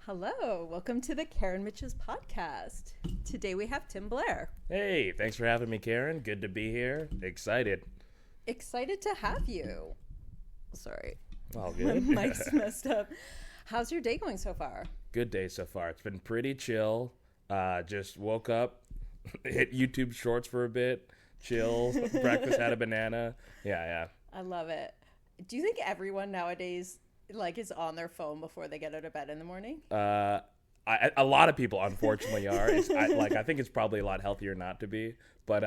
Hello, welcome to the Karen Mitches podcast. Today we have Tim Blair. Hey, thanks for having me, Karen. Good to be here. Excited. Excited to have you. Sorry. All good. My mic's messed up. How's your day going so far? Good day so far. It's been pretty chill. Just woke up, hit YouTube Shorts for a bit, chill, breakfast, had a banana. Yeah. I love it. Do you think everyone nowadays is on their phone before they get out of bed in the morning? A lot of people, unfortunately, are. I think it's probably a lot healthier not to be. But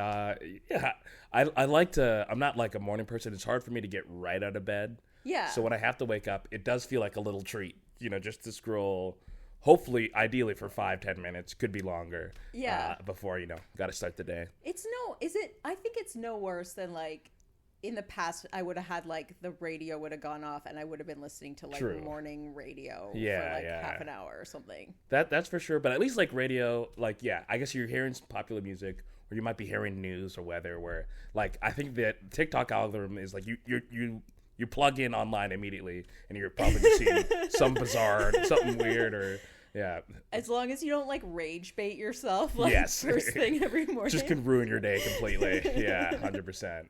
yeah, I like to. I'm not like a morning person. It's hard for me to get right out of bed. Yeah. So when I have to wake up, it does feel like a little treat. Just to scroll. Hopefully, ideally for 5-10 minutes, could be longer. Yeah. Before got to start the day. I think it's no worse than in the past, I would have had the radio would have gone off and I would have been listening to True. morning radio for half an hour or something. That's for sure. But at least radio, I guess you're hearing some popular music, or you might be hearing news or weather. Where I think that TikTok algorithm is you plug in online immediately and you're probably just seeing some bizarre, something weird or. Yeah. As long as you don't rage bait yourself yes. first thing every morning. Just could ruin your day completely. Yeah, 100%.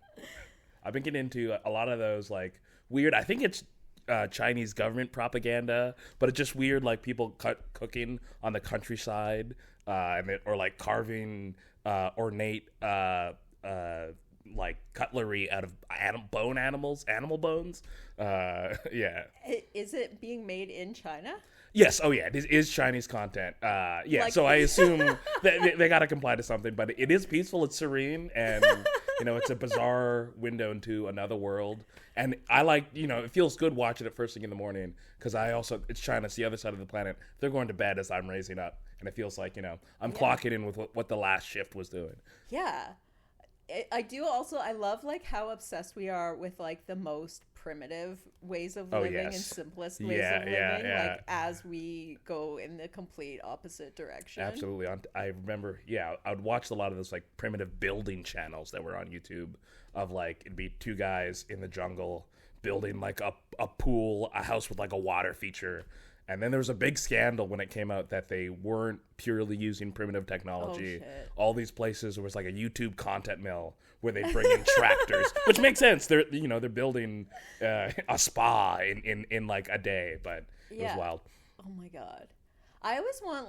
I've been getting into a lot of those weird, I think it's Chinese government propaganda, but it's just weird people cooking on the countryside or carving ornate cutlery out of animal bones. Yeah. Is it being made in China? Yes. Oh, yeah. This is Chinese content. Yeah. So I assume they got to comply to something, but it is peaceful. It's serene, and it's a bizarre window into another world. And I it feels good watching it first thing in the morning because it's China. It's the other side of the planet. They're going to bed as I'm raising up, and it feels like I'm clocking in with what the last shift was doing. Yeah. I do also, I love how obsessed we are with the most primitive ways of living yes. and simplest ways of living, as we go in the complete opposite direction. Absolutely. I remember, I would watch a lot of those primitive building channels that were on YouTube of it'd be two guys in the jungle building a pool, a house with a water feature. And then there was a big scandal when it came out that they weren't purely using primitive technology. Oh, shit. All these places, there was a YouTube content mill where they bring in tractors, which makes sense. They're they're building a spa in a day, but it was wild. Oh my god, I always want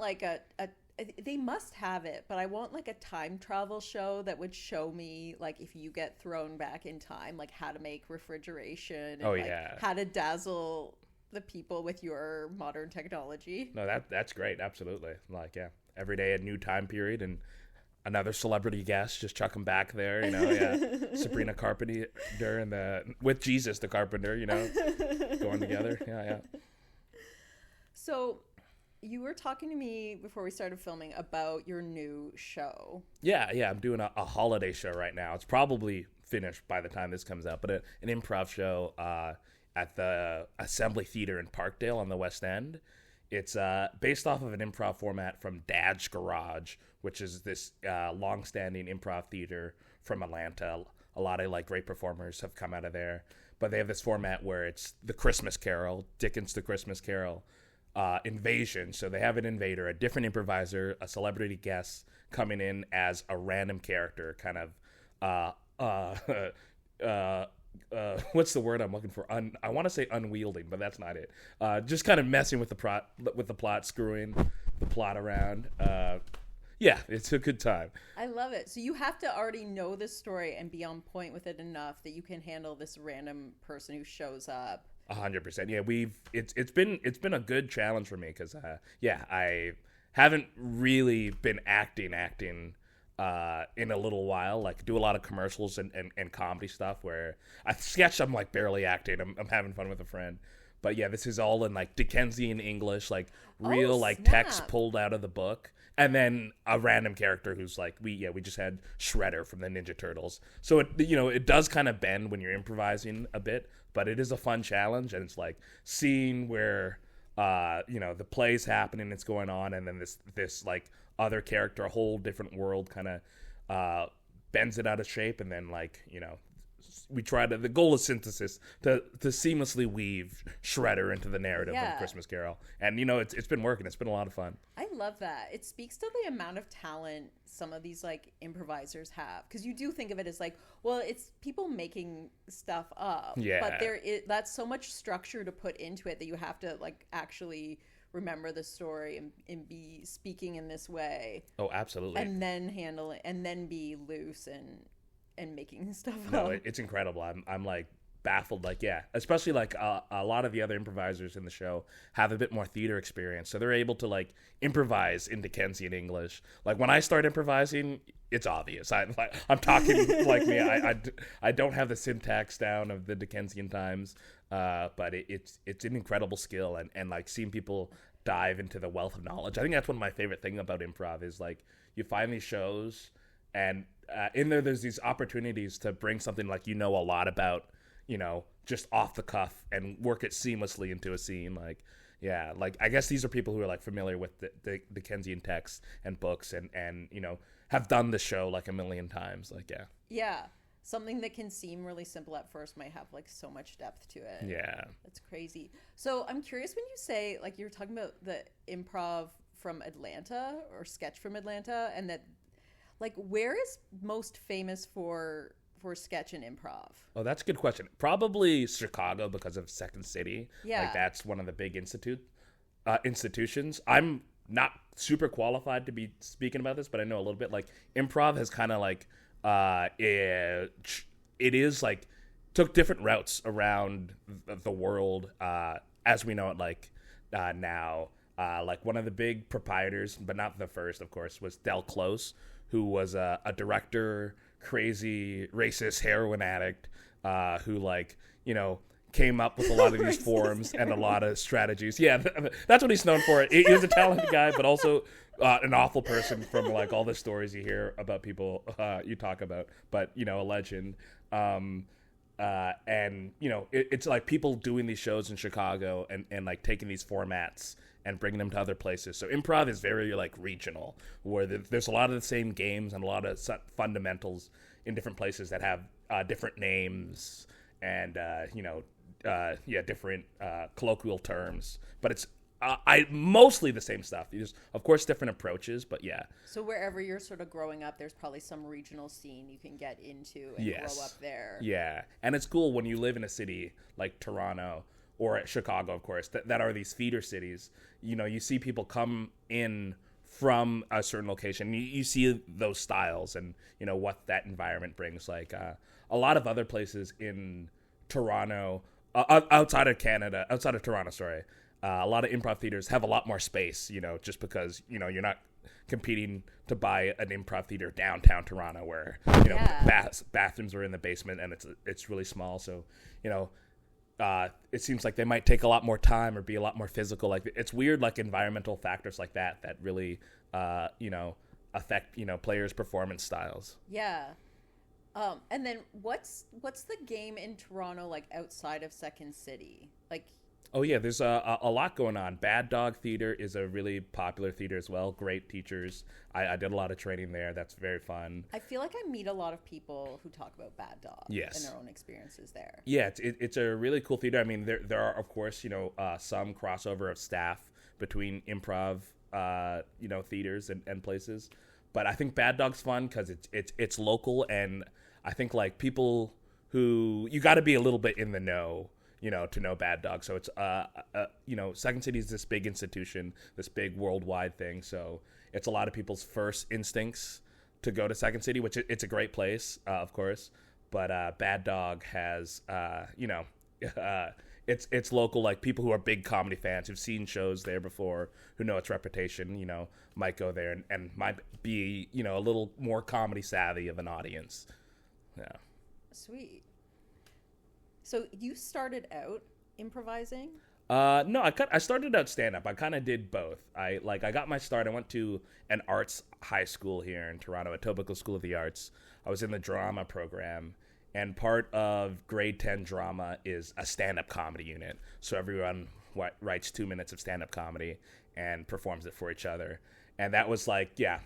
they must have it, but I want a time travel show that would show me if you get thrown back in time, how to make refrigeration and how to dazzle the people with your modern technology. No, that's great. Absolutely. Every day a new time period and another celebrity guest, just chuck them back there, Sabrina Carpenter with Jesus the Carpenter, going together. Yeah. So you were talking to me before we started filming about your new show. Yeah. I'm doing a holiday show right now. It's probably finished by the time this comes out, but an improv show at the Assembly Theater in Parkdale on the West End. It's based off of an improv format from Dad's Garage, which is this long-standing improv theater from Atlanta. A lot of great performers have come out of there. But they have this format where it's the Christmas Carol, Dickens' The Christmas Carol, invasion. So they have an invader, a different improviser, a celebrity guest coming in as a random character, kind of what's the word I'm looking for? I want to say unwielding, but that's not it. Just kind of messing with the plot, screwing the plot around. Yeah, it's a good time. I love it. So you have to already know this story and be on point with it enough that you can handle this random person who shows up. 100%. Yeah, it's been a good challenge for me because I haven't really been acting in a little while, do a lot of commercials and comedy stuff where I sketch. I'm barely acting. I'm having fun with a friend, but yeah, this is all in Dickensian English, real text pulled out of the book, and then a random character who's we just had Shredder from the Ninja Turtles. So it does kind of bend when you're improvising a bit, but it is a fun challenge, and it's seeing where the play's happening, it's going on, and then this other character, a whole different world kind of bends it out of shape, and then the goal is synthesis to seamlessly weave Shredder into the narrative of Christmas Carol. And, it's been working. It's been a lot of fun. I love that. It speaks to the amount of talent some of these like improvisers have. Because you do think of it as like, well, it's people making stuff up. Yeah. But that's so much structure to put into it that you have to like actually remember the story and be speaking in this way. Oh, absolutely. And then handle it and then be loose and making stuff up. No, it's incredible. I'm like baffled. Like, yeah, especially like a lot of the other improvisers in the show have a bit more theater experience, so they're able to like improvise in Dickensian English. Like when I start improvising, it's obvious. I'm talking like me. I don't have the syntax down of the Dickensian times, but it's an incredible skill, and like seeing people dive into the wealth of knowledge. I think that's one of my favorite things about improv is like you find these shows and in there's these opportunities to bring something like a lot about, just off the cuff and work it seamlessly into a scene. Like, yeah, like I guess these are people who are like familiar with the Dickensian texts and books and have done the show like a million times. Like, yeah. Yeah. Something that can seem really simple at first might have like so much depth to it. Yeah. That's crazy. So I'm curious when you say like you're talking about the improv from Atlanta or sketch from Atlanta and that like where is most famous for sketch and improv? Oh, that's a good question. Probably Chicago because of Second City. Yeah. Like that's one of the big institutions. I'm not super qualified to be speaking about this, but I know a little bit. Like improv has kind of like it is like took different routes around the world as we know it like now. Like one of the big proprietors, but not the first, of course, was Del Close, who was a director, crazy, racist heroin addict who like, came up with a lot of these forms and a lot of strategies. Yeah, that's what he's known for. He was a talented guy, but also an awful person from like all the stories you hear about people you talk about, but, a legend. And, it's like people doing these shows in Chicago and like taking these formats and bringing them to other places. So improv is very like regional, where there's a lot of the same games and a lot of fundamentals in different places that have different names and different colloquial terms. But it's mostly the same stuff. There's of course different approaches, but yeah. So wherever you're sort of growing up, there's probably some regional scene you can get into and grow up there. Yeah, and it's cool when you live in a city like Toronto or at Chicago, of course, that are these feeder cities. You see people come in from a certain location. You see those styles and, what that environment brings. Like a lot of other places in Toronto, outside of Toronto, sorry, a lot of improv theaters have a lot more space, just because, you're not competing to buy an improv theater downtown Toronto where, bathrooms are in the basement and it's really small. So, it seems like they might take a lot more time or be a lot more physical. Like it's weird, like environmental factors like that really, affect, players' performance styles. Yeah. And then what's the game in Toronto like outside of Second City? Like, oh yeah, there's a lot going on. Bad Dog Theater is a really popular theater as well. Great teachers. I did a lot of training there. That's very fun. I feel like I meet a lot of people who talk about Bad Dog and their own experiences there. Yeah, it's a really cool theater. I mean, there are of course some crossover of staff between improv theaters and places, but I think Bad Dog's fun because it's local, and I think like people who you got to be a little bit in the know. To know Bad Dog. So it's, Second City is this big institution, this big worldwide thing. So it's a lot of people's first instincts to go to Second City, which it's a great place, of course. But Bad Dog has, it's local, like people who are big comedy fans who've seen shows there before, who know its reputation, might go there and might be, a little more comedy savvy of an audience. Yeah. Sweet. So you started out improvising? No, I started out stand-up. I kind of did both. I got my start. I went to an arts high school here in Toronto, Etobicoke School of the Arts. I was in the drama program, and part of grade 10 drama is a stand-up comedy unit. So everyone writes 2 minutes of stand-up comedy and performs it for each other. And that was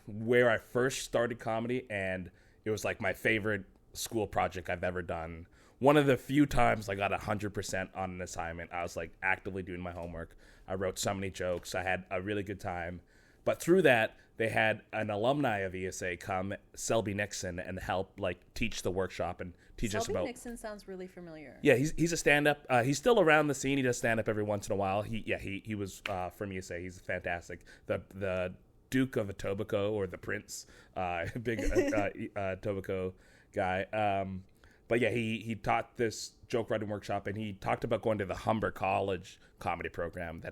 where I first started comedy, and it was like my favorite school project I've ever done. One of the few times I got 100% on an assignment. I was like actively doing my homework. I wrote so many jokes. I had a really good time. But through that, they had an alumni of ESA come, Selby Nixon, and help like teach the workshop and teach us about. Selby Nixon sounds really familiar. Yeah, he's a stand-up. He's still around the scene. He does stand-up every once in a while. He was from ESA. He's fantastic. The Duke of Etobicoke, or the Prince, big Etobicoke guy. But yeah, he taught this joke writing workshop, and he talked about going to the Humber College comedy program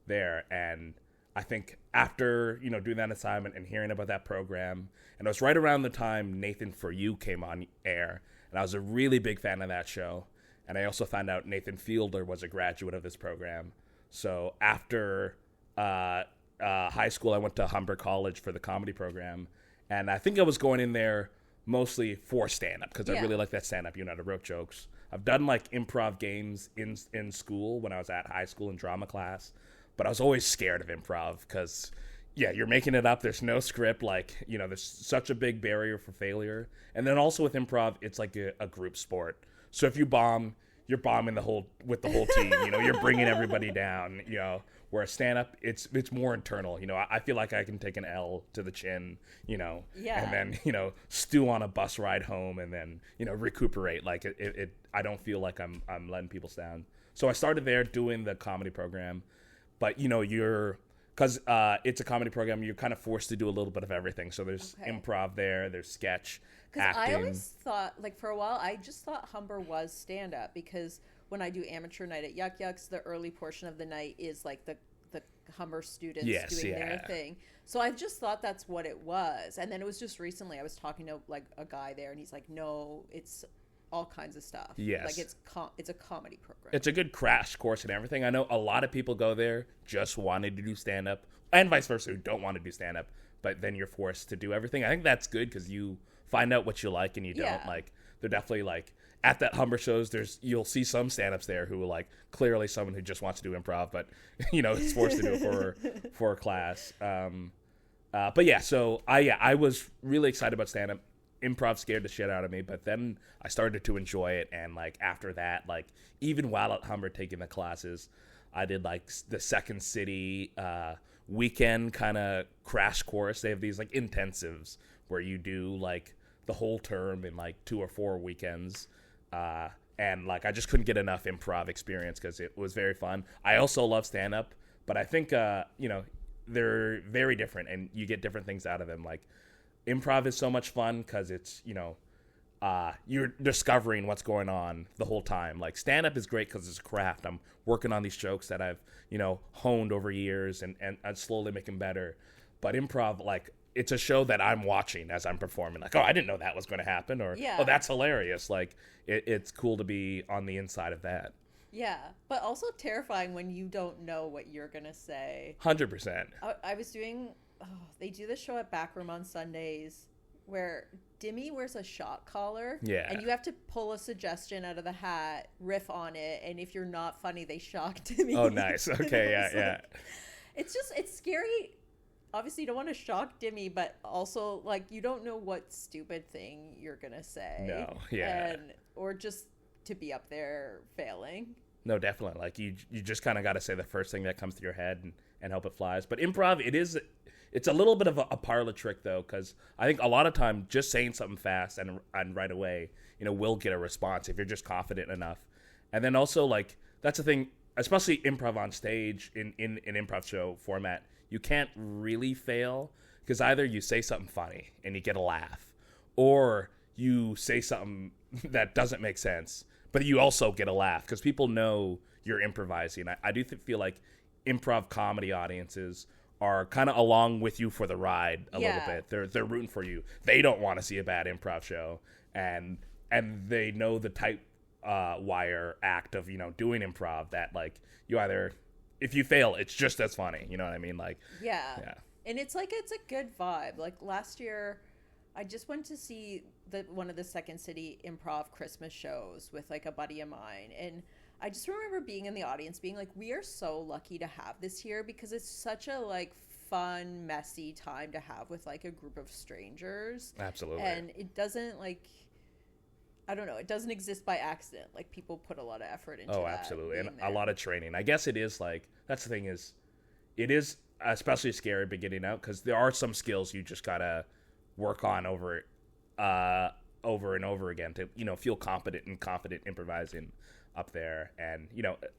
there. And I think after doing that assignment and hearing about that program, and it was right around the time Nathan For You came on air, and I was a really big fan of that show. And I also found out Nathan Fielder was a graduate of this program. So after high school, I went to Humber College for the comedy program, and I think I was going in there mostly for stand-up because I really like that stand-up. I wrote jokes. I've done like improv games in school when I was at high school in drama class, but I was always scared of improv because you're making it up. There's no script. Like, there's such a big barrier for failure. And then also with improv, it's like a group sport. So if you bomb, you're bombing with the whole team. You're bringing everybody down. Where stand-up, it's more internal. I feel like I can take an L to the chin, and then stew on a bus ride home, and then recuperate. Like I don't feel like I'm letting people down. So I started there doing the comedy program, but because it's a comedy program, you're kind of forced to do a little bit of everything. So there's improv there, there's sketch, because acting. I always thought, like, for a while, I just thought Humber was stand-up, because when I do amateur night at Yuck Yucks, the early portion of the night is like the Humber students doing their thing. So I just thought that's what it was. And then it was just recently I was talking to like a guy there, and he's like, no, it's all kinds of stuff. Yes. Like it's a comedy program. It's a good crash course and everything. I know a lot of people go there just wanting to do stand-up, and vice versa, who don't want to do stand-up, but then you're forced to do everything. I think that's good because you find out what you like and you don't like. They're definitely like, at that Humber shows, you'll see some stand-ups there who are like clearly someone who just wants to do improv, but is forced to do it for a class. But yeah, so I was really excited about stand-up. Improv scared the shit out of me, but then I started to enjoy it, and like after that, like even while at Humber taking the classes, I did like the Second City weekend kind of crash course. They have these like intensives where you do like the whole term in like 2 or 4 weekends. And like I just couldn't get enough improv experience because it was very fun. I also love stand-up, but I think they're very different, and you get different things out of them. Like improv is so much fun because it's you're discovering what's going on the whole time. Like stand-up is great because it's a craft. I'm working on these jokes that I've honed over years and slowly making better. But improv, like, it's a show that I'm watching as I'm performing. Like, oh, I didn't know that was going to happen, or oh, that's hilarious. Like, it's cool to be on the inside of that. Yeah, but also terrifying when you don't know what you're going to say. 100%. I was doing, they do this show at Backroom on Sundays where Dimmy wears a shock collar. Yeah. And you have to pull a suggestion out of the hat, riff on it, and if you're not funny, they shock Dimmy. Oh, nice. Okay, yeah. It's scary. Obviously, you don't want to shock Dimmy, but also, like, you don't know what stupid thing you're going to say. No, yeah. Or just to be up there failing. No, definitely. Like, you just kind of got to say the first thing that comes to your head and hope it flies. But improv, it's a little bit of a parlor trick, though, because I think a lot of time just saying something fast and right away, will get a response if you're just confident enough. And then also, like, that's the thing, especially improv on stage in an improv show format, you can't really fail because either you say something funny and you get a laugh, or you say something that doesn't make sense, but you also get a laugh because people know you're improvising. I do feel like improv comedy audiences are kind of along with you for the ride a little bit. They're rooting for you. They don't want to see a bad improv show, and they know the tight wire act of doing improv that, like, you either, if you fail, it's just as funny. You know what I mean? Like, yeah. And it's like, it's a good vibe. Like last year, I just went to see one of the Second City improv Christmas shows with like a buddy of mine, and I just remember being in the audience being like, we are so lucky to have this here because it's such a like fun, messy time to have with like a group of strangers. Absolutely. And it doesn't like, I don't know, it doesn't exist by accident. Like, people put a lot of effort into Oh, that absolutely. And being a there. lot of training. I guess it is like, that's the thing is, it is especially scary beginning out because there are some skills you just gotta work on over and over again to, feel confident and confident improvising up there. And,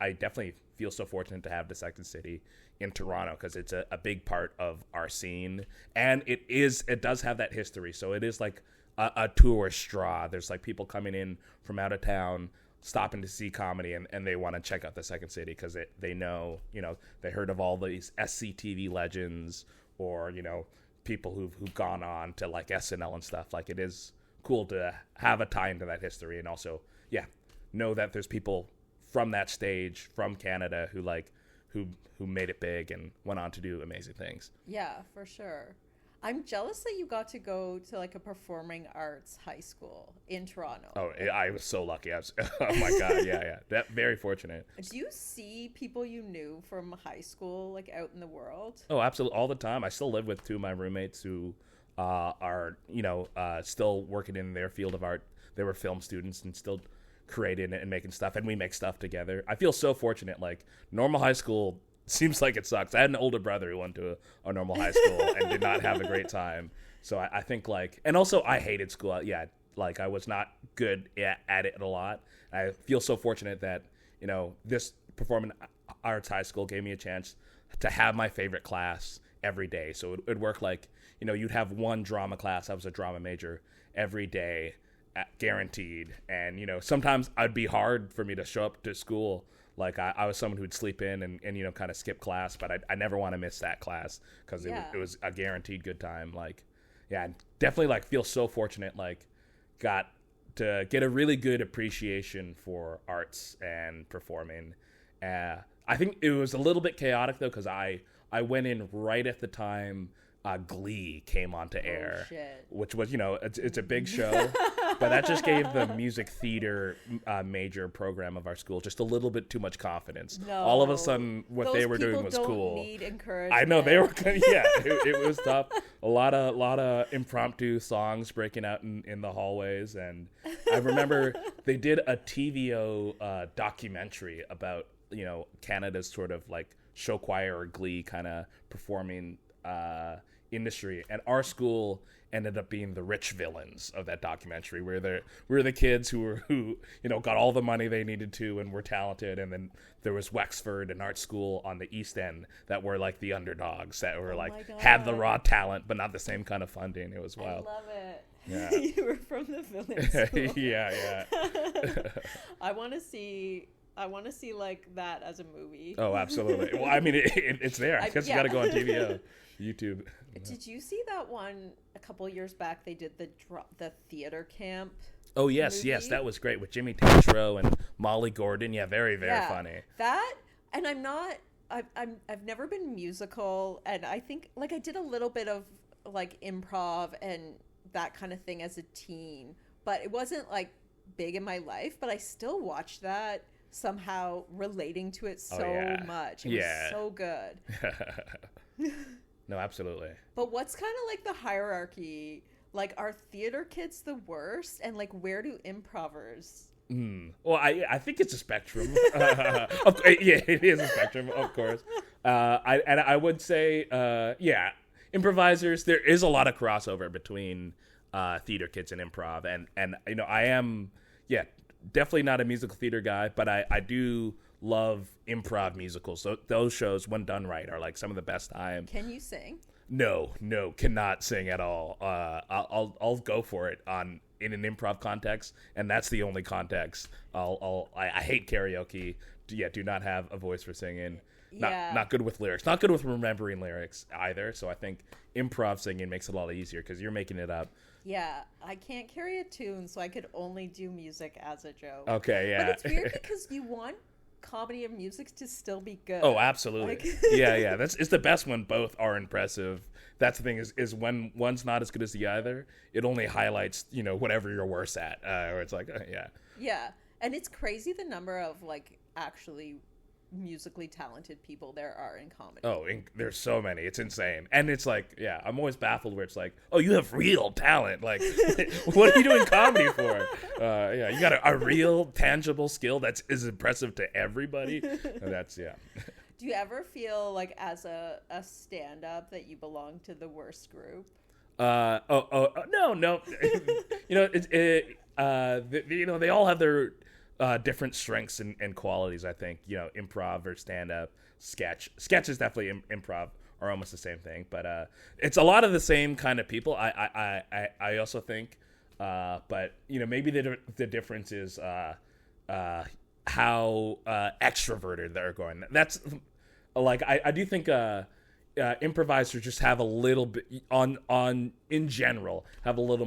I definitely feel so fortunate to have the Second City in Toronto because it's a big part of our scene. And it does have that history. So it is like a tourist draw. There's like people coming in from out of town stopping to see comedy and they want to check out the Second City because they know, they heard of all these SCTV legends or, people who've gone on to like SNL and stuff. Like, it is cool to have a tie into that history and also, know that there's people from that stage, from Canada, who made it big and went on to do amazing things. Yeah, for sure. I'm jealous that you got to go to like a performing arts high school in Toronto. Oh, I was so lucky. Oh my God. Yeah. Very fortunate. Do you see people you knew from high school like out in the world? Oh, absolutely. All the time. I still live with two of my roommates who are, still working in their field of art. They were film students and still creating and making stuff, and we make stuff together. I feel so fortunate. Like, normal high school seems like it sucks. I had an older brother who went to a normal high school and did not have a great time. So I think like, and also I hated school. Yeah, like I was not good at it a lot. I feel so fortunate that, this performing arts high school gave me a chance to have my favorite class every day. So it'd work like, you'd have one drama class. I was a drama major every day, guaranteed. And, sometimes it'd be hard for me to show up to school. Like, I was someone who'd sleep in and kind of skip class, but I never want to miss that class because it was a guaranteed good time. Like, yeah, definitely like feel so fortunate, like got to get a really good appreciation for arts and performing. I think it was a little bit chaotic though, because I went in right at the time Glee came onto air, which was, it's a big show, but that just gave the music theater major program of our school just a little bit too much confidence. No, all of a sudden, what those they were doing was don't cool. Need encouragement. I know they were, it was tough. A lot of impromptu songs breaking out in the hallways, and I remember they did a TVO documentary about Canada's sort of like show choir or Glee kind of performing industry, and our school ended up being the rich villains of that documentary. We were the kids who got all the money they needed to and were talented, and then there was Wexford and art school on the East End that were like the underdogs that were had the raw talent but not the same kind of funding. It was wild. I love it. Yeah. You were from the villain school. yeah. I want to see like that as a movie. Oh, absolutely. Well, I mean, it's there. I guess you got to go on TVO, YouTube. Did you see that one a couple of years back? They did the theater camp. Oh yes, movie? yes, that was great with Jimmy Tatro and Molly Gordon. Yeah, very funny. That, and I've never been musical, and I think like I did a little bit of like improv and that kind of thing as a teen, but it wasn't like big in my life. But I still watched that, somehow relating to it so much. It was so good. No, absolutely. But what's kind of like the hierarchy? Like, are theater kids the worst? And like, where do improvers? Well, I think it's a spectrum. It is a spectrum, of course. I would say, improvisers. There is a lot of crossover between theater kids and improv, and I am definitely not a musical theater guy, but I do love improv musicals. So those shows, when done right, are like some of the best time. Can you sing? No, cannot sing at all. I'll go for it in an improv context, and that's the only context. I hate karaoke. Do not have a voice for singing. Not good with lyrics. Not good with remembering lyrics either. So I think improv singing makes it a lot easier because you're making it up. Yeah, I can't carry a tune, so I could only do music as a joke. Okay, yeah. But it's weird because you want comedy and music to still be good. Oh, absolutely. Yeah. It's the best when both are impressive. That's the thing is when one's not as good as the other, it only highlights, whatever you're worse at. Or it's like, yeah. Yeah. And it's crazy the number of like actually musically talented people there are in comedy. Oh, there's so many. It's insane. And it's like, yeah, I'm always baffled where it's like, oh, you have real talent. Like, what are you doing comedy for? Yeah, you got a real, tangible skill that's is impressive to everybody. And that's, yeah. Do you ever feel like as a stand-up that you belong to the worst group? No. They all have their different strengths and qualities. I think improv or stand up, sketch is definitely improv are almost the same thing, but it's a lot of the same kind of people. I also think, but maybe the difference is how extroverted they're going. That's like I do think. Improvisers just have a little bit in general have a little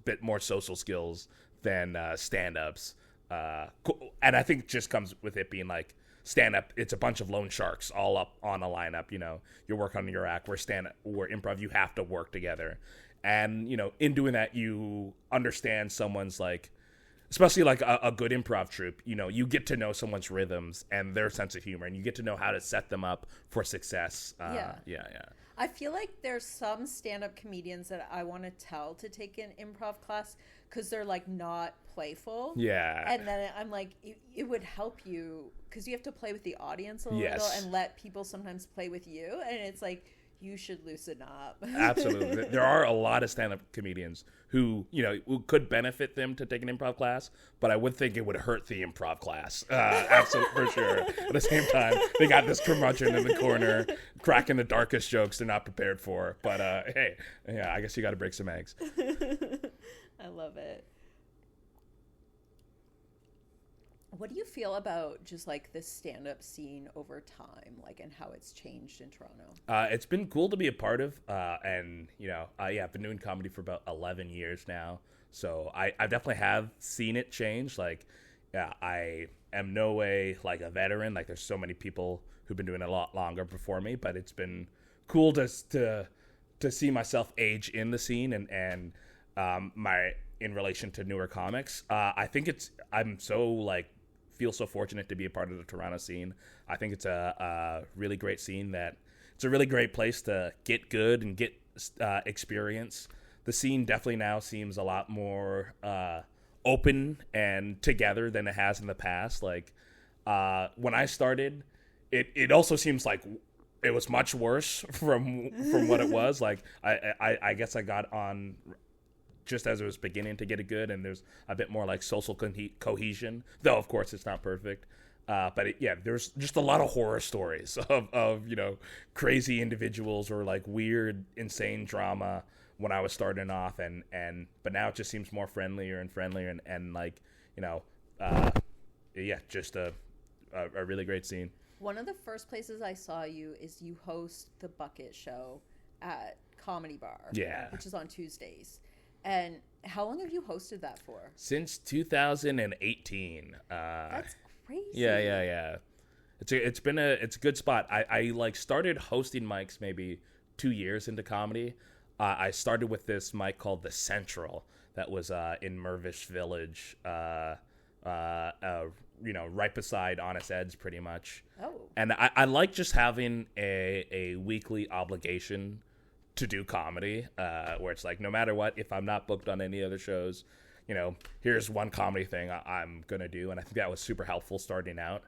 bit more social skills than stand-ups, and I think it just comes with it being like stand-up. It's a bunch of lone sharks all up on a lineup. You work on your act. Where improv, you have to work together, and in doing that, you understand someone's like. Especially like a good improv troupe, you get to know someone's rhythms and their sense of humor, and you get to know how to set them up for success. Yeah. I feel like there's some stand-up comedians that I want to tell to take an improv class because they're like not playful. Yeah. And then I'm like, it would help you because you have to play with the audience a little and let people sometimes play with you, and it's like. You should loosen up. Absolutely. There are a lot of stand-up comedians who could benefit them to take an improv class, but I would think it would hurt the improv class. Absolutely, for sure. At the same time, they got this curmudgeon in the corner, cracking the darkest jokes they're not prepared for. But hey, yeah, I guess you got to break some eggs. I love it. What do you feel about just like the stand-up scene over time, like, and how it's changed in Toronto? It's been cool to be a part of, and I've been doing comedy for about 11 years now, so I definitely have seen it change. Like, yeah, I am no way like a veteran. Like, there's so many people who've been doing it a lot longer before me, but it's been cool to see myself age in the scene and my in relation to newer comics. I think I'm so like. Feel so fortunate to be a part of the Toronto scene. I think it's a really great scene it's a really great place to get good and get experience. The scene definitely now seems a lot more open and together than it has in the past. Like when I started, it also seems like it was much worse from what it was. Like I guess I got on just as it was beginning to get it good, and there's a bit more like social cohesion, though of course it's not perfect. But there's just a lot of horror stories of crazy individuals or like weird, insane drama when I was starting off, but now it just seems more friendlier and like just a really great scene. One of the first places I saw you is you host the Bucket Show at Comedy Bar, which is on Tuesdays. And how long have you hosted that for? Since 2018. That's crazy. Yeah. It's a good spot. I like started hosting mics maybe 2 years into comedy. I started with this mic called The Central that was in Mirvish Village, right beside Honest Ed's pretty much. Oh. And I like just having a weekly obligation to do comedy, where it's like no matter what, if I'm not booked on any other shows, here's one comedy thing I'm gonna do, and I think that was super helpful starting out.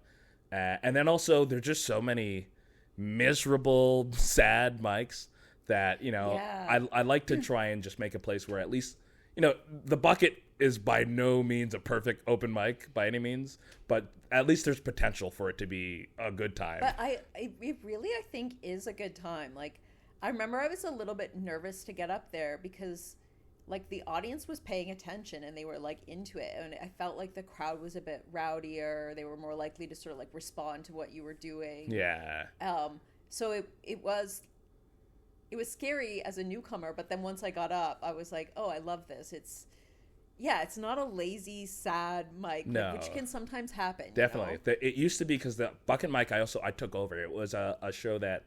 And then also there's just so many miserable, sad mics that I like to try and just make a place where at least the Bucket is by no means a perfect open mic by any means, but at least there's potential for it to be a good time. But it really I think is a good time. Like, I remember I was a little bit nervous to get up there because like the audience was paying attention and they were like into it, and I felt like the crowd was a bit rowdier. They were more likely to sort of like respond to what you were doing. Yeah. So it was scary as a newcomer, but then once I got up, I was like, oh, I love this. It's not a lazy, sad mic, no. Which can sometimes happen. Definitely. It used to be, because the Bucket mic I took over. It was a show that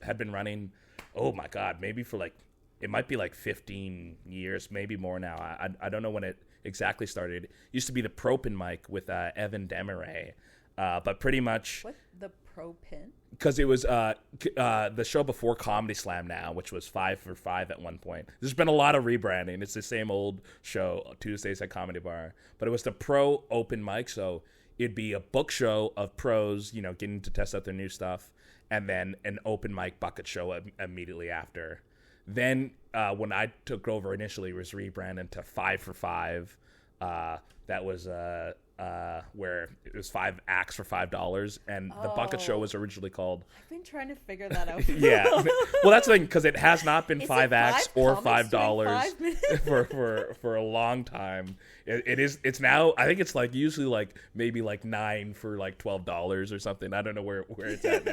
had been running, oh my God, maybe for like, it might be like 15 years, maybe more now. I don't know when it exactly started. It used to be the Propin mic with Evan Demaray. But pretty much... What? The pro pin? Because it was the show before Comedy Slam now, which was 5 for 5 at one point. There's been a lot of rebranding. It's the same old show, Tuesdays at Comedy Bar. But it was the pro open mic, so it'd be a book show of pros, you know, getting to test out their new stuff, and then an open mic bucket show immediately after. Then when I took over initially, it was rebranded to 5 for 5. That was where it was 5 acts for $5, and the bucket show was originally called. I've been trying to figure that out. Yeah, well, that's the thing, because it has not been 5 acts or $5 for a long time. It's now, I think it's like usually like maybe like 9 for like $12 or something. I don't know where it's at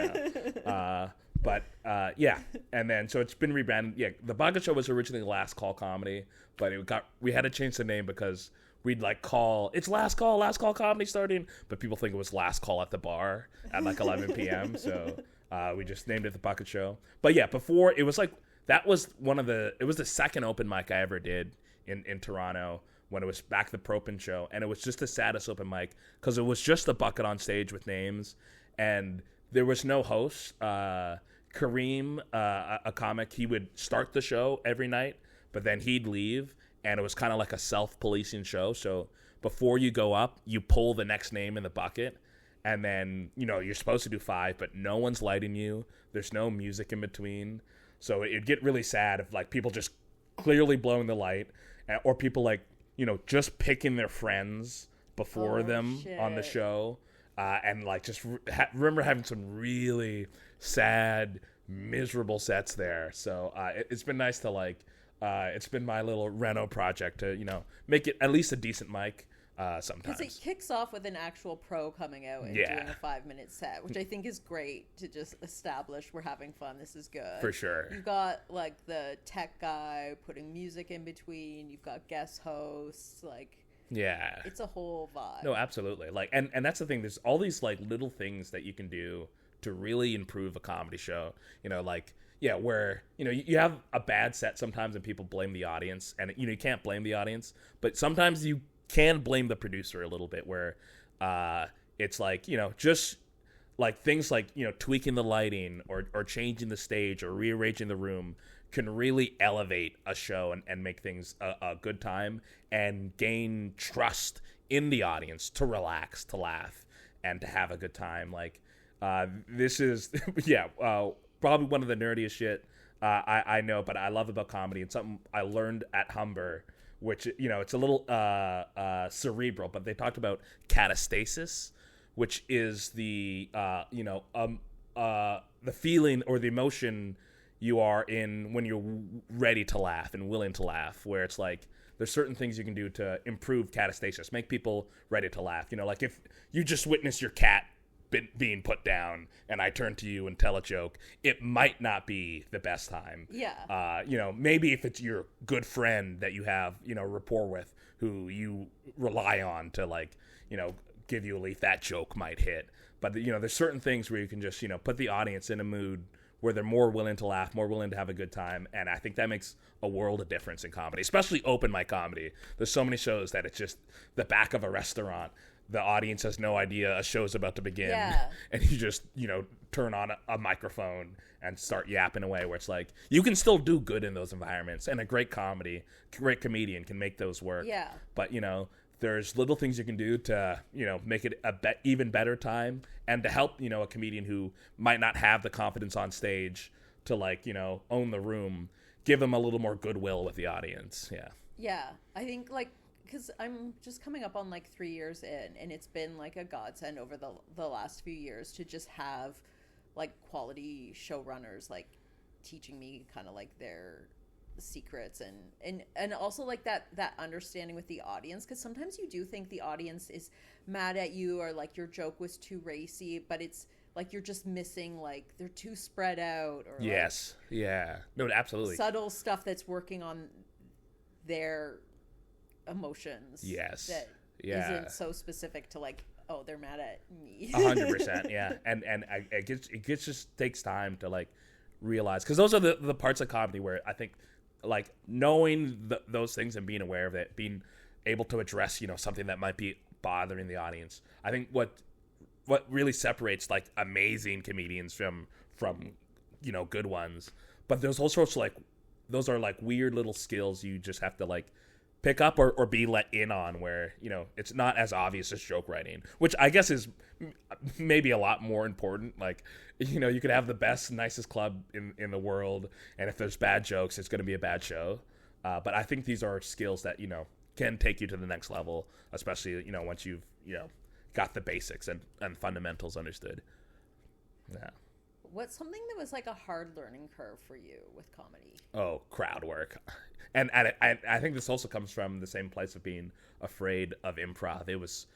now. But yeah, and then so it's been rebranded. Yeah, the bucket show was originally Last Call Comedy, but we had to change the name because we'd like call, it's last call comedy starting, but people think it was last call at the bar at like 11 p.m. So we just named it the bucket show. But yeah, before it was like, it was the second open mic I ever did in Toronto, when it was back the Propin show. And it was just the saddest open mic because it was just a bucket on stage with names, and there was no host. Kareem, a comic, he would start the show every night, but then he'd leave. And it was kind of like a self-policing show. So before you go up, you pull the next name in the bucket. And then, you know, you're supposed to do 5, but no one's lighting you. There's no music in between. So it'd get really sad if, like, people just clearly blowing the light. Or people, like, you know, just picking their friends before them on the show. And, like, just remember having some really sad, miserable sets there. So it's been nice to, like... it's been my little reno project to, you know, make it at least a decent mic sometimes. Because it kicks off with an actual pro coming out and doing a 5-minute set, which I think is great to just establish we're having fun. This is good. For sure. You've got, like, the tech guy putting music in between. You've got guest hosts. Like, yeah. It's a whole vibe. No, absolutely. Like, and that's the thing. There's all these, like, little things that you can do to really improve a comedy show. You know, like... Yeah, where, you know, you have a bad set sometimes and people blame the audience. And, you know, you can't blame the audience. But sometimes you can blame the producer a little bit, where it's like, you know, just like things like, you know, tweaking the lighting or changing the stage or rearranging the room can really elevate a show and make things a good time and gain trust in the audience to relax, to laugh, and to have a good time. Like, this is, yeah, probably one of the nerdiest shit I know, but I love about comedy, and something I learned at Humber, which, you know, it's a little cerebral, but they talked about catastasis, which is the you know, the feeling or the emotion you are in when you're ready to laugh and willing to laugh, where it's like there's certain things you can do to improve catastasis, make people ready to laugh. You know, like if you just witness your cat being put down and I turn to you and tell a joke, it might not be the best time. Yeah. You know, maybe if it's your good friend that you have, you know, rapport with, who you rely on to, like, you know, give you a leaf, that joke might hit. But, you know, there's certain things where you can just, you know, put the audience in a mood where they're more willing to laugh, more willing to have a good time. And I think that makes a world of difference in comedy, especially open mic comedy. There's so many shows that it's just the back of a restaurant. The audience has no idea a show's about to begin. Yeah. And you just, you know, turn on a microphone and start yapping away, where it's like, you can still do good in those environments. And a great comedian can make those work. Yeah. But, you know, there's little things you can do to, you know, make it even better time, and to help, you know, a comedian who might not have the confidence on stage to, like, you know, own the room, give them a little more goodwill with the audience. Yeah. Yeah. I think, like, because I'm just coming up on like 3 years in, and it's been like a godsend over the last few years to just have like quality showrunners like teaching me kind of like their secrets and also like that understanding with the audience, because sometimes you do think the audience is mad at you or like your joke was too racy, but it's like you're just missing, like they're too spread out, or yes, like, yeah, no, absolutely, subtle stuff that's working on their emotions. Yes. That isn't so specific to like, oh, they're mad at me. 100%. Yeah. And it just takes time to like realize, because those are the parts of comedy where I think like knowing those things and being aware of it, being able to address, you know, something that might be bothering the audience. I think what what really separates like amazing comedians from good ones. But there's also like those are like weird little skills you just have to like pick up or be let in on, where it's not as obvious as joke writing, which I guess is maybe a lot more important. Like you could have the best, nicest club in the world, and if there's bad jokes, it's going to be a bad show. But I think these are skills that can take you to the next level, especially once you've got the basics and fundamentals understood. Yeah. What's something that was like a hard learning curve for you with comedy? Oh, crowd work. And I think this also comes from the same place of being afraid of improv.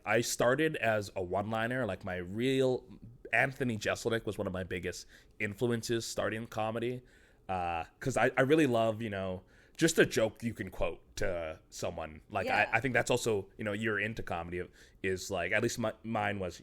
I started as a one-liner. Like my real Anthony Jeselnik was one of my biggest influences starting comedy. Because I really love, just a joke you can quote to someone. Like, yeah. I think that's also, you're into comedy is like, at least mine was,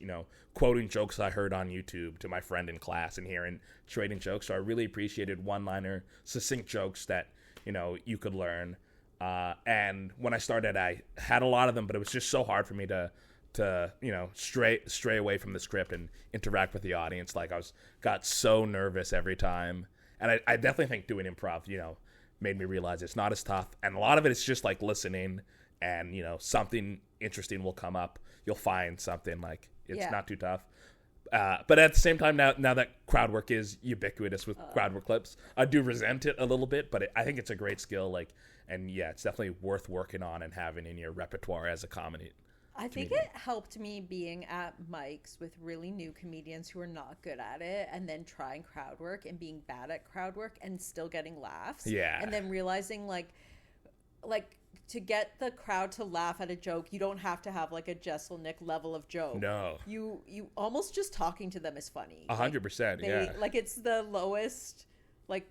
quoting jokes I heard on YouTube to my friend in class and hearing trading jokes. So I really appreciated one-liner, succinct jokes that, you could learn. And when I started, I had a lot of them, but it was just so hard for me to stray away from the script and interact with the audience. Like got so nervous every time. And I definitely think doing improv, made me realize it's not as tough. And a lot of it is just like listening and, something interesting will come up. You'll find something like it's not too tough. But at the same time, now that crowd work is ubiquitous with crowd work clips, I do resent it a little bit, but I think it's a great skill. Like, and yeah, it's definitely worth working on and having in your repertoire as a comedy. I think it helped me being at mics with really new comedians who are not good at it, and then trying crowd work and being bad at crowd work and still getting laughs. Yeah. And then realizing like to get the crowd to laugh at a joke, you don't have to have like a Jeselnik level of joke. No. You almost just talking to them is funny. 100%. Yeah. Like it's the lowest like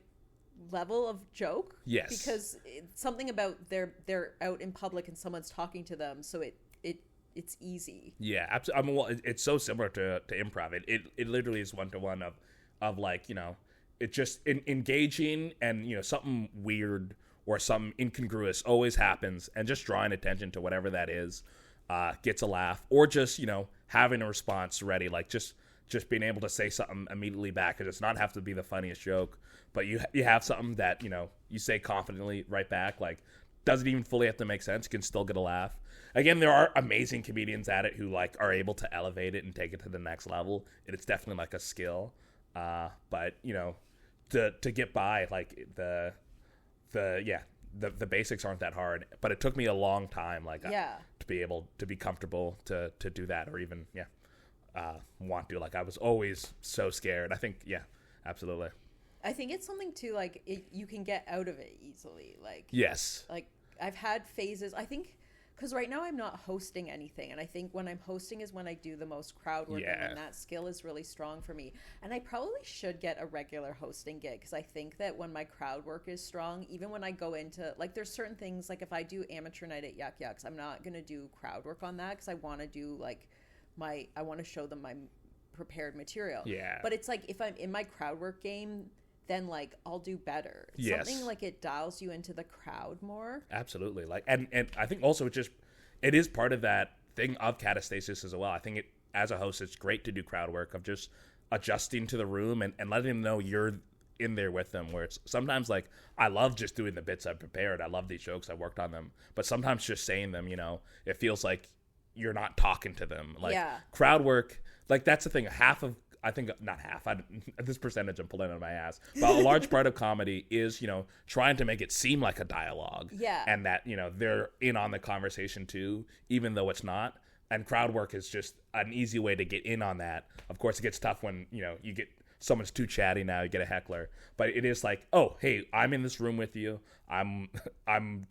level of joke. Yes. Because it's something about they're out in public and someone's talking to them, so it's easy. Yeah, absolutely. I mean, well, it's so similar to improv. It literally is one-to-one of like, it just engaging and, something weird or something incongruous always happens, and just drawing attention to whatever that is gets a laugh, or just, having a response ready, like just being able to say something immediately back. It does not have to be the funniest joke, but you have something that, you say confidently right back, like doesn't even fully have to make sense. You can still get a laugh. Again, there are amazing comedians at it who like are able to elevate it and take it to the next level. And it's definitely like a skill. But to get by, like the basics aren't that hard. But it took me a long time, like to be able to be comfortable to do that, or even want to. Like I was always so scared. I think absolutely. I think it's something too, like you can get out of it easily. Like yes, like I've had phases. I think. Because right now I'm not hosting anything, and I think when I'm hosting is when I do the most crowd work, and that skill is really strong for me. And I probably should get a regular hosting gig, because I think that when my crowd work is strong, even when I go into, like, there's certain things, like if I do amateur night at Yuck Yucks, I'm not going to do crowd work on that, because I want to do, like, I want to show them my prepared material. Yeah. But it's like, if I'm in my crowd work game, then like I'll do better. Yes. Something like it dials you into the crowd more. Absolutely. Like and I think also it is part of that thing of catastasis as well. I think as a host, it's great to do crowd work of just adjusting to the room and letting them know you're in there with them, where it's sometimes like I love just doing the bits I've prepared. I love these jokes. I worked on them. But sometimes just saying them, it feels like you're not talking to them. Like crowd work, like that's the thing. I think not half. This percentage I'm pulling out of my ass. But a large part of comedy is, trying to make it seem like a dialogue. Yeah. And that, they're in on the conversation too, even though it's not. And crowd work is just an easy way to get in on that. Of course, it gets tough when, you get someone's too chatty now, you get a heckler. But it is like, oh, hey, I'm in this room with you. I'm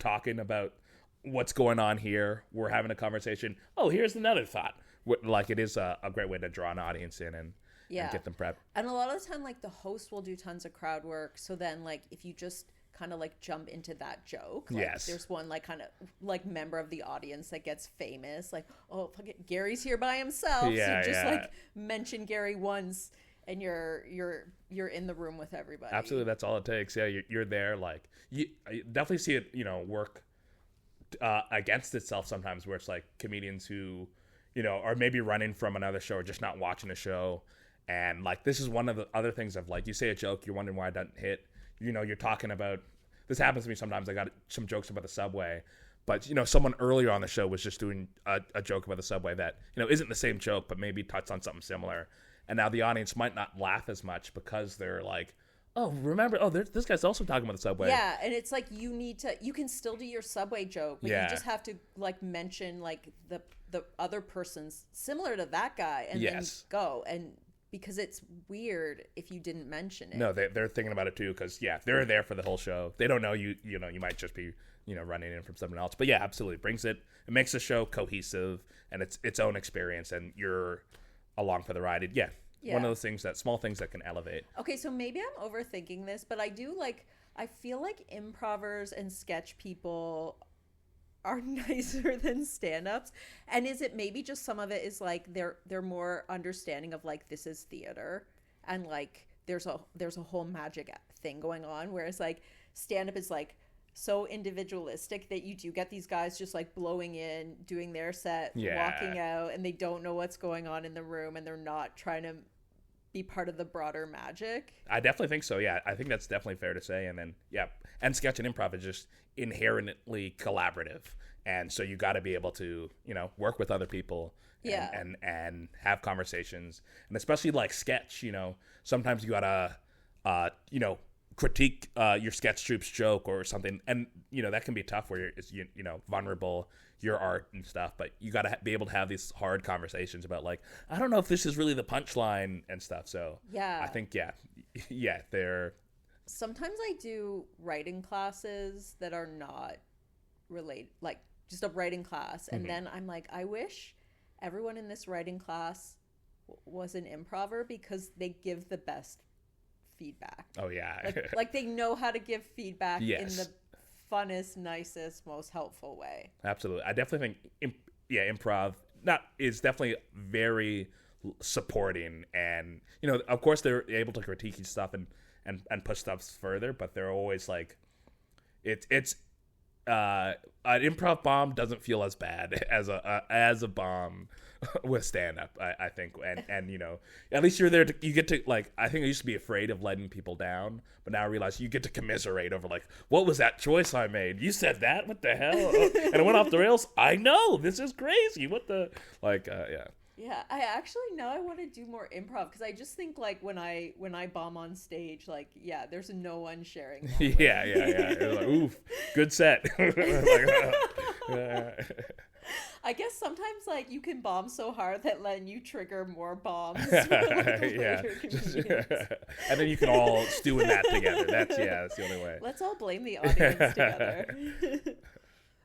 talking about what's going on here. We're having a conversation. Oh, here's another thought. Like it is a great way to draw an audience in and get them prepped. And a lot of the time, like, the host will do tons of crowd work. So then, like, if you just kind of, like, jump into that joke. Like, there's one, like, kind of, like, member of the audience that gets famous. Like, oh, fuck it, Gary's here by himself. Yeah, so just, like, mention Gary once, and you're in the room with everybody. Absolutely. That's all it takes. Yeah, you're there. Like, you definitely see it, work against itself sometimes, where it's, like, comedians who or maybe running from another show or just not watching a show. And like, this is one of the other things of like, you say a joke, you're wondering why it doesn't hit. You're talking about, this happens to me sometimes. I got some jokes about the subway, but someone earlier on the show was just doing a joke about the subway that, isn't the same joke, but maybe touched on something similar. And now the audience might not laugh as much because they're like, oh, remember, this guy's also talking about the subway. Yeah, and it's like you can still do your subway joke, but you just have to like mention like the other person's similar to that guy and then go. And because it's weird if you didn't mention it. No, they're thinking about it too because, they're there for the whole show. They don't know you might just be, running in from someone else. But yeah, absolutely. It makes the show cohesive and it's its own experience and you're along for the ride. Yeah. One of those things, small things that can elevate. Okay, so maybe I'm overthinking this, but I feel like improvers and sketch people are nicer than stand-ups. And is it maybe just some of it is like they're more understanding of like this is theater and like there's a whole magic thing going on, whereas like stand-up is like so individualistic that you do get these guys just like blowing in, doing their set, walking out, and they don't know what's going on in the room and they're not trying to be part of the broader magic. I definitely think so. Yeah, I think that's definitely fair to say. And then, and sketch and improv is just inherently collaborative. And so you got to be able to, work with other people and have conversations. And especially like sketch, sometimes you got to, critique your sketch troupe's joke or something. And, that can be tough where you're vulnerable, your art and stuff, but you got to be able to have these hard conversations about like, I don't know if this is really the punchline and stuff. So I think, they're. Sometimes I do writing classes that are not related, like just a writing class. And then I'm like, I wish everyone in this writing class was an improver because they give the best feedback. Oh yeah. like they know how to give feedback in the funnest, nicest, most helpful way. Absolutely. I definitely think improv is definitely very supporting, and of course they're able to critique stuff and push stuff further, but they're always like it's an improv bomb doesn't feel as bad as a bomb with stand-up, I think, and at least you're there you get to, like, I think I used to be afraid of letting people down, but now I realize you get to commiserate over like, what was that choice I made? You said that? What the hell? And it went off the rails. I know, this is crazy. What the, like, Yeah, I actually now I want to do more improv because I just think like when I bomb on stage, like there's no one sharing. That yeah. It was like, oof, good set. I guess sometimes like you can bomb so hard that then you trigger more bombs. And then you can all stew in that together. That's the only way. Let's all blame the audience together.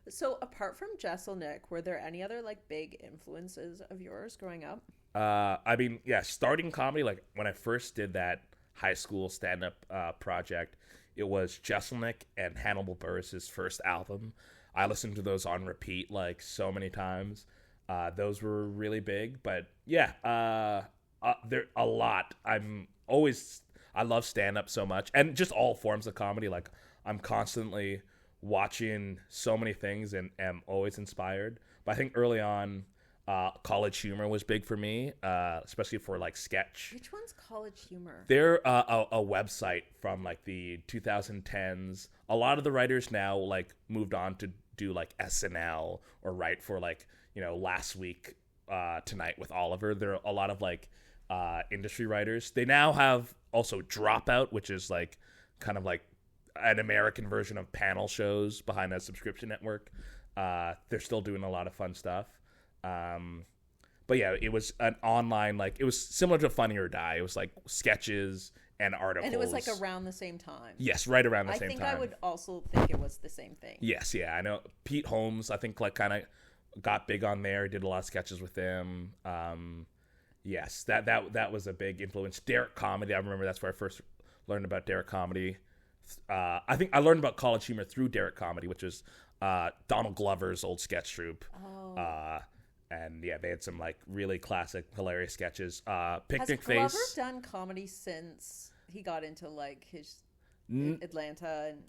So apart from Jesselnick, were there any other like big influences of yours growing up? I mean, starting comedy, like when I first did that high school stand-up project, it was Jesselnick and Hannibal Buress's first album. I listened to those on repeat like so many times. Those were really big, but they're a lot. I love stand-up so much, and just all forms of comedy. Like I'm constantly watching so many things and am always inspired. But I think early on, College Humor was big for me, especially for like sketch. Which one's College Humor? They're a website from like the 2010s. A lot of the writers now like moved on to do like SNL or write for like, Last Week Tonight with Oliver. There are a lot of like industry writers. They now have also Dropout, which is like kind of like an American version of panel shows behind a subscription network. They're still doing a lot of fun stuff. But it was an online, like, it was similar to Funny or Die. It was like sketches and articles. And it was like around the same time. Yes, right around the same time. I think I would also think it was the same thing. Yes, I know. Pete Holmes, I think, like, kind of got big on there. Did a lot of sketches with them. Yes, that was a big influence. Derek Comedy, I remember that's where I first learned about Derek Comedy. I think I learned about College Humor through Derek Comedy, which was Donald Glover's old sketch troupe. Oh. And they had some like really classic, hilarious sketches. Picnic Has Glover Face. done comedy since he got into like his Atlanta? And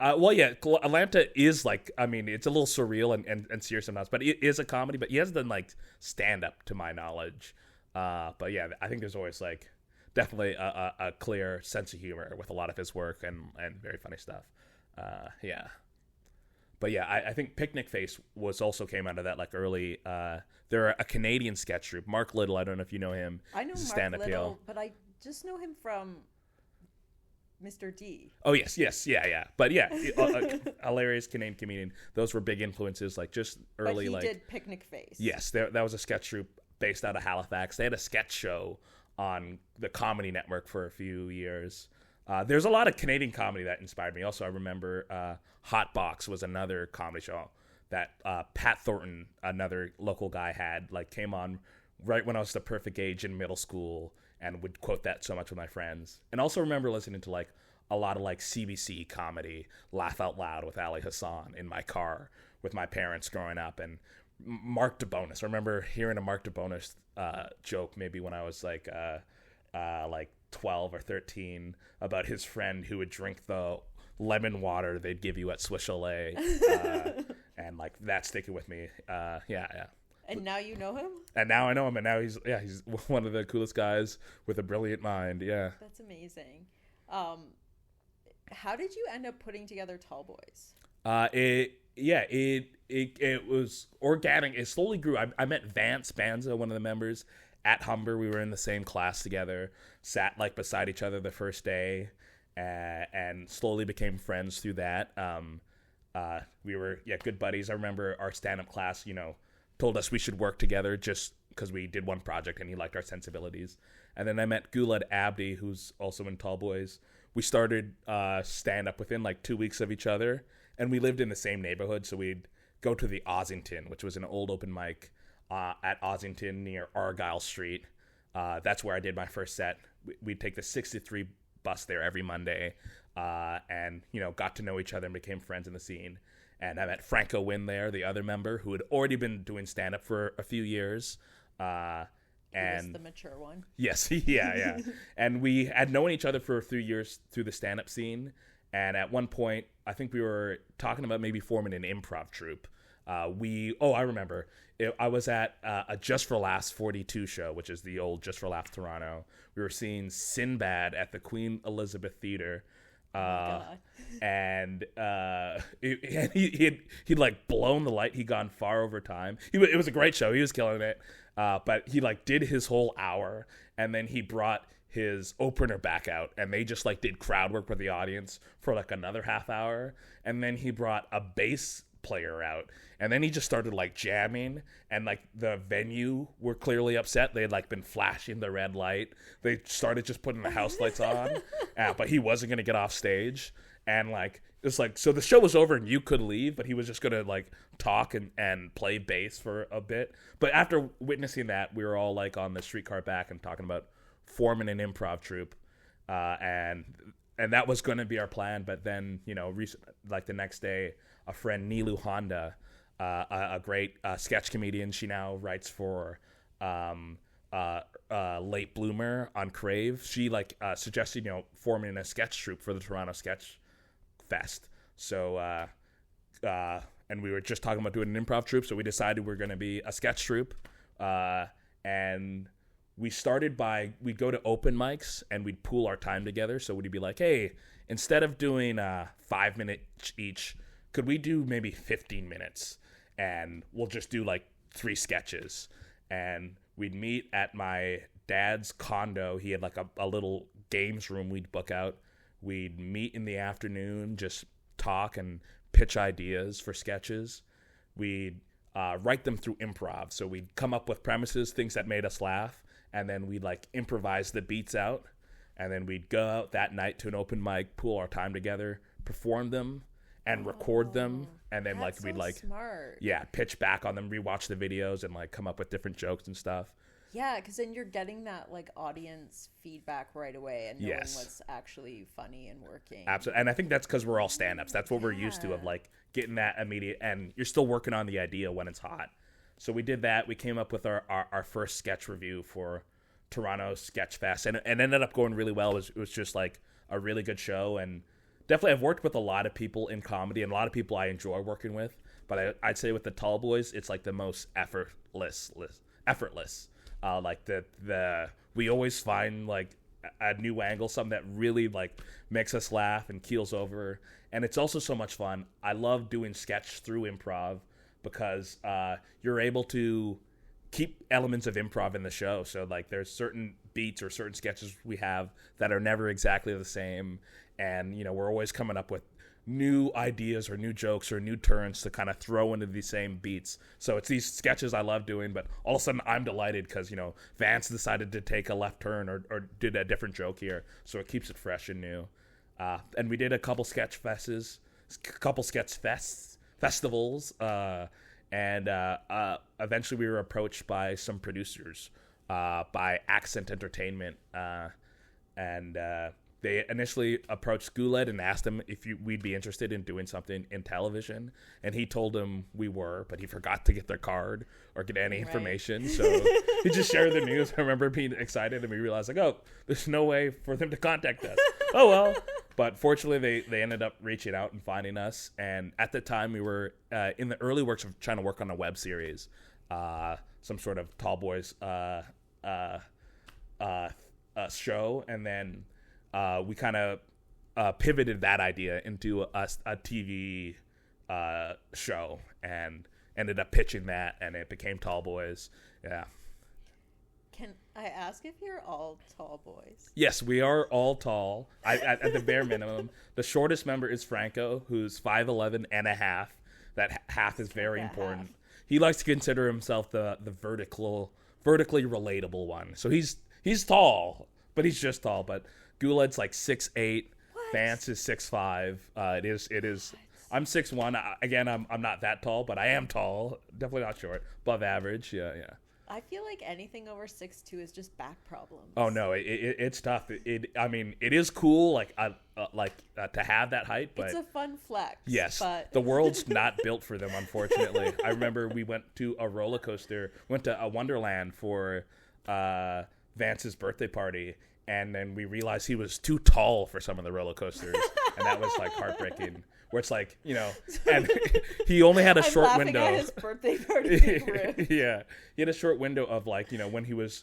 Well, yeah, Atlanta is like, I mean, it's a little surreal and serious sometimes, but it is a comedy. But he hasn't done like stand up to my knowledge. But yeah, I think there's always like definitely a clear sense of humor with a lot of his work and very funny stuff. Yeah. But yeah, I think Picnic Face was also came out of that like early. They're a Canadian sketch troupe. Mark Little, I don't know if you know him. I know Mark Little, but I just know him from Mr. D. Oh yes, yeah. But yeah, a hilarious Canadian comedian. Those were big influences, like just early. But he like did Picnic Face. Yes, that was a sketch troupe based out of Halifax. They had a sketch show on the Comedy Network for a few years. There's a lot of Canadian comedy that inspired me. Also, I remember Hot Box was another comedy show that Pat Thornton, another local guy, had came on right when I was the perfect age in middle school, and would quote that so much with my friends. And also remember listening to a lot of CBC comedy, Laugh Out Loud with Ali Hassan in my car with my parents growing up, and Mark DeBonis. I remember hearing a Mark DeBonis joke maybe when I was like 12 or 13 about his friend who would drink the lemon water they'd give you at Swiss Chalet, and that's sticking with me. Yeah. And now you know him? And now I know him, and now he's one of the coolest guys with a brilliant mind. Yeah. That's amazing. How did you end up putting together Tall Boys? It was organic. It slowly grew. I met Vance Banza, one of the members, at Humber. We were in the same class together, sat beside each other the first day, and slowly became friends through that. We were good buddies. I remember our stand-up class, told us we should work together just because we did one project and he liked our sensibilities. And then I met Gulad Abdi, who's also in Tall Boys. We started stand-up within 2 weeks of each other, and we lived in the same neighborhood, so we'd go to the Ossington, which was an old open mic at Ossington near Argyle Street. That's where I did my first set. We'd take the 63 bus there every Monday, and got to know each other and became friends in the scene. And I met Franco Wynn there, the other member, who had already been doing stand-up for a few years. And he was the mature one. Yes, yeah. And we had known each other for a few years through the stand-up scene. And at one point, I think we were talking about maybe forming an improv troupe. I remember. I was at a Just for Laughs 42 show, which is the old Just for Laughs Toronto. We were seeing Sinbad at the Queen Elizabeth Theatre. And he'd blown the light. He'd gone far over time. It was a great show. He was killing it. But he did his whole hour, and then he brought his opener back out, and they just did crowd work with the audience for another half hour, and then he brought a bass player out, and then he just started jamming, and the venue were clearly upset. They had been flashing the red light. They started just putting the house lights on, but he wasn't gonna get off stage, and it's so the show was over and you could leave, but he was just gonna talk and play bass for a bit. But after witnessing that, we were all on the streetcar back and talking about forming an improv troupe, and that was going to be our plan. But then the next day, a friend, Nilu Honda, a great sketch comedian, she now writes for Late Bloomer on Crave. She suggested forming a sketch troupe for the Toronto Sketch Fest. So and we were just talking about doing an improv troupe, so we decided we're going to be a sketch troupe, and we started we'd go to open mics and we'd pool our time together. So we'd be like, hey, instead of doing 5 minutes each, could we do maybe 15 minutes? And we'll just do 3 sketches. And we'd meet at my dad's condo. He had a little games room we'd book out. We'd meet in the afternoon, just talk and pitch ideas for sketches. We'd write them through improv. So we'd come up with premises, things that made us laugh, and then we'd improvise the beats out, and then we'd go out that night to an open mic, pool our time together, perform them, and record them, and then we'd smart. Pitch back on them, rewatch the videos, and come up with different jokes and stuff. Yeah, because then you're getting that audience feedback right away and knowing what's actually funny and working. Absolutely, and I think that's because we're all stand-ups. That's what we're used to, of getting that immediate, and you're still working on the idea when it's hot. So we did that. We came up with our first sketch review for Toronto Sketch Fest, and it ended up going really well. It was just a really good show, and definitely I've worked with a lot of people in comedy and a lot of people I enjoy working with. But I'd say with the Tall Boys, it's like the most effortless. Like we always find like a new angle, something that really like makes us laugh and keels over. And it's also so much fun. I love doing sketch through improv because you're able to keep elements of improv in the show. So like there's certain beats or certain sketches we have that are never exactly the same. And, we're always coming up with new ideas or new jokes or new turns to kind of throw into these same beats. So it's these sketches I love doing, but all of a sudden I'm delighted because, Vance decided to take a left turn or did a different joke here. So it keeps it fresh and new. And we did a couple sketch festivals, and eventually we were approached by some producers, by Accent Entertainment, and they initially approached Guled and asked him if we'd be interested in doing something in television, and he told them we were, but he forgot to get their card or get any information, so he just shared the news. I remember being excited, and we realized, like, oh, there's no way for them to contact us. Oh, well. But fortunately, they ended up reaching out and finding us, and at the time, we were in the early works of trying to work on a web series, some sort of Tall Boys show, and then we kind of pivoted that idea into a TV show and ended up pitching that, and it became Tall Boys. Yeah. Can I ask if you're all tall boys? Yes, we are all tall, at the bare minimum. The shortest member is Franco, who's 5'11" and a half. That half is very important. Half. He likes to consider himself the vertically relatable one. So he's tall, but he's just tall. But Guled's like 6'8". Vance is 6'5". It is. I'm 6'1". Again, I'm not that tall, but I am tall. Definitely not short. Above average. Yeah. I feel like anything over 6'2" is just back problems. Oh no, it's tough. I mean, it is cool, to have that height, but it's a fun flex. Yes, but the world's not built for them, unfortunately. I remember we went to a roller coaster, went to a Wonderland for Vance's birthday party, and then we realized he was too tall for some of the roller coasters, and that was like heartbreaking. Where it's like, and he only had a short window. At his birthday party. Yeah, he had a short window of when he was,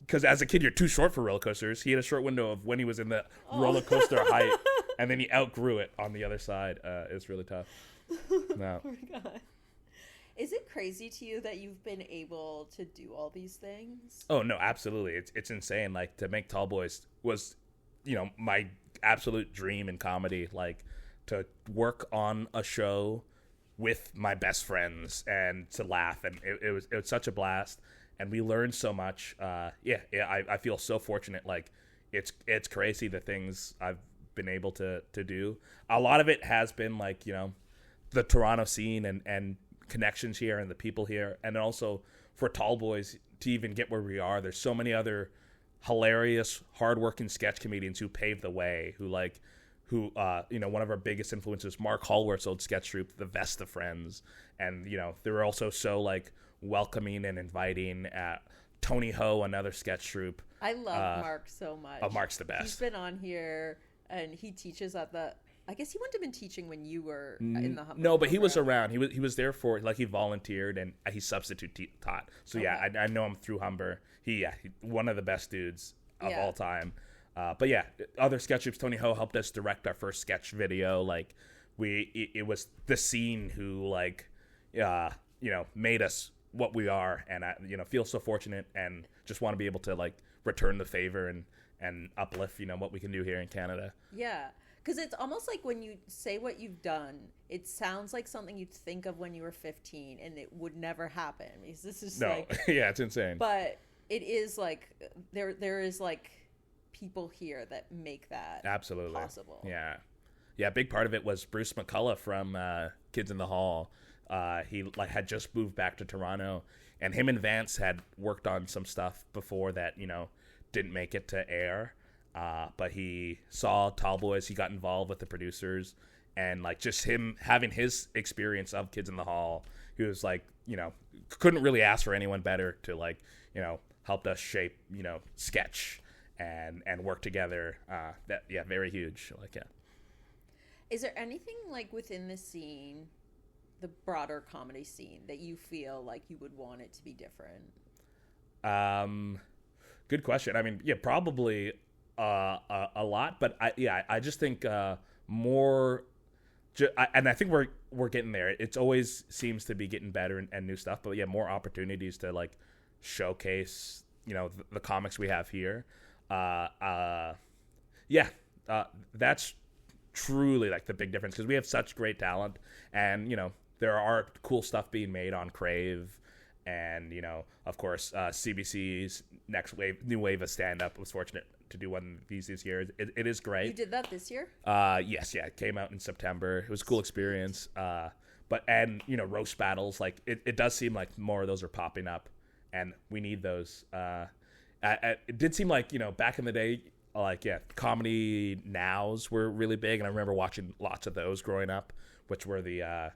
because as a kid you're too short for roller coasters. He had a short window of when he was in the roller coaster height, and then he outgrew it on the other side. It's really tough. No. Oh my God. Is it crazy to you that you've been able to do all these things? Oh no, absolutely. It's insane. Like, to make Tall Boys was, my absolute dream in comedy. Like, to work on a show with my best friends and to laugh, and it was such a blast, and we learned so much. I feel so fortunate. Like, it's crazy the things I've been able to do. A lot of it has been like, the Toronto scene and connections here and the people here, and also for Tall Boys to even get where we are. There's so many other hilarious, hardworking sketch comedians who paved the way, who one of our biggest influences, Mark Hallworth's old sketch troupe, the Vesta Friends. And, they were also so, like, welcoming and inviting. Tony Ho, another sketch troupe. I love Mark so much. Oh, Mark's the best. He's been on here, and he teaches at the... I guess he wouldn't have been teaching when you were in the Humber. No, but he was around. He was there for, like, he volunteered, and he substitute taught. So, okay. I know him through Humber. He one of the best dudes of all time. But yeah, other sketch groups. Tony Ho helped us direct our first sketch video. Like, it was the scene who, like, made us what we are, and I, feel so fortunate, and just want to be able to, like, return the favor and uplift, what we can do here in Canada. Yeah, because it's almost like when you say what you've done, it sounds like something you'd think of when you were 15, and it would never happen. Because this is yeah, it's insane. But it is like there is like people here that make that absolutely possible. Yeah, a big part of it was Bruce McCullough from Kids in the Hall. He had just moved back to Toronto, and him and Vance had worked on some stuff before that didn't make it to air, but he saw Tall Boys. He got involved with the producers, and like just him having his experience of Kids in the Hall, he was like couldn't really ask for anyone better to helped us shape sketch and work together. Very huge. Is there anything like within the scene, the broader comedy scene, that you feel like you would want it to be different? Um, Good question. I mean, yeah, probably a lot, but I just think more. And I think we're getting there. It's always seems to be getting better and new stuff, but yeah, more opportunities to like showcase, the comics we have here. Uh, uh, yeah, that's truly like the big difference because we have such great talent, and there are cool stuff being made on Crave, and of course CBC's next new wave of stand up. Was fortunate to do one of these this year. It is great. You did that this year? Yes, yeah, it came out in September. It was a cool experience. But and roast battles, like it does seem like more of those are popping up, and we need those. It did seem like back in the day, like yeah, comedy nows were really big, and I remember watching lots of those growing up, which were the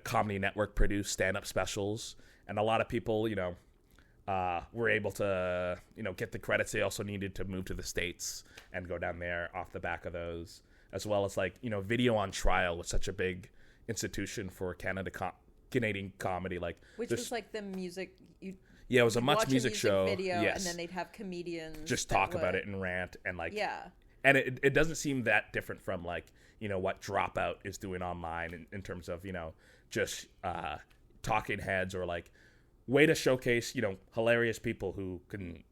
Comedy Network produced stand up specials, and a lot of people were able to get the credits they also needed to move to the States and go down there off the back of those, as well as like Video on Trial was such a big institution for Canadian comedy, like which was like the music you. Yeah, it was a You'd Much watch Music show. video, Yes. and then they'd have comedians just that talk would- about it and rant and like Yeah, and it doesn't seem that different from like what Dropout is doing online in terms of just talking heads, or like way to showcase hilarious people who can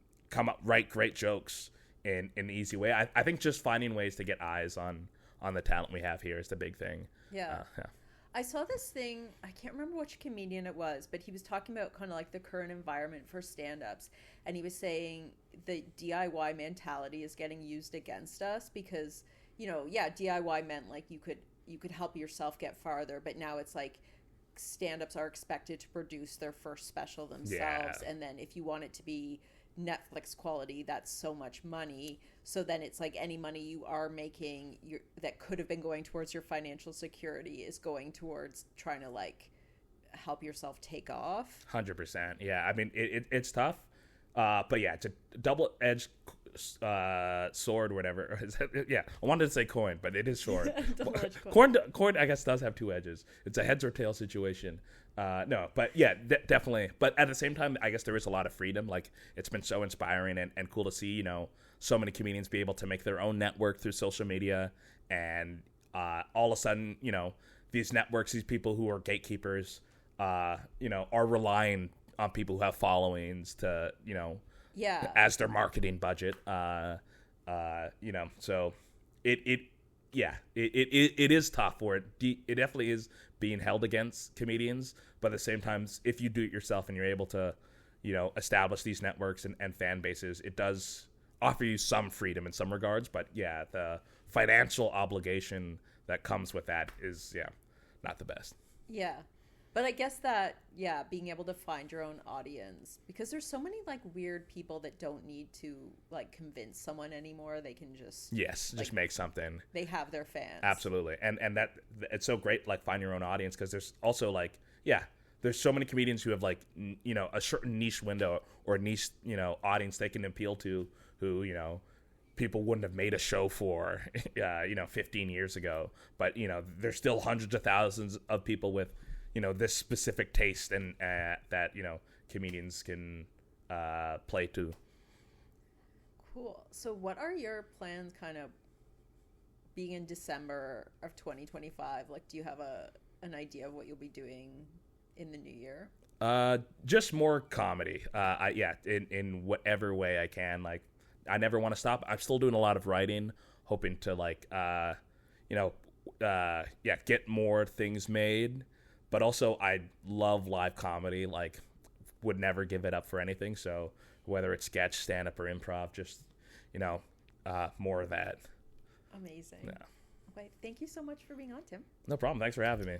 write great jokes in an easy way. I think just finding ways to get eyes on the talent we have here is the big thing. yeah. Yeah. I saw this thing, I can't remember which comedian it was, but he was talking about kind of like the current environment for stand-ups, and he was saying the DIY mentality is getting used against us because, DIY meant like you could help yourself get farther, but now it's like stand-ups are expected to produce their first special themselves, Yeah. and then if you want it to be Netflix quality, that's so much money. So then it's like any money you are making that could have been going towards your financial security is going towards trying to like help yourself take off. 100%. Yeah, I mean it's tough, but yeah, it's a double-edged sword, or whatever. Yeah, I wanted to say coin, but it is sword. Double-edged coin. Coin, I guess, does have two edges. It's a heads or tail situation. No, but yeah, definitely. But at the same time, I guess there is a lot of freedom. Like it's been so inspiring and cool to see, so many comedians be able to make their own network through social media, and all of a sudden, these networks, these people who are gatekeepers, are relying on people who have followings to, Yeah. as their marketing budget. So it is tough where it definitely is being held against comedians, but at the same time, if you do it yourself and you're able to, establish these networks and fan bases, it does offer you some freedom in some regards. But yeah, the financial obligation that comes with that is not the best. Yeah. But I guess that, being able to find your own audience, because there's so many like weird people that don't need to like convince someone anymore. They can just Just make something. they have their fans. Absolutely. And that it's so great, like, find your own audience, because there's also like there's so many comedians who have like a certain niche window or niche audience they can appeal to, who people wouldn't have made a show for 15 years ago, but there's still hundreds of thousands of people with this specific taste, and that comedians can play to. Cool. So what are your plans kind of being in December of 2025? Like, do you have an idea of what you'll be doing in the new year? Just more comedy. In whatever way I can. Like, I never want to stop. I'm still doing a lot of writing, hoping to like get more things made. But also, I love live comedy. Like, would never give it up for anything. So whether it's sketch, stand up, or improv, just more of that. Amazing. Yeah. Okay, thank you so much for being on, Tim. No problem. Thanks for having me.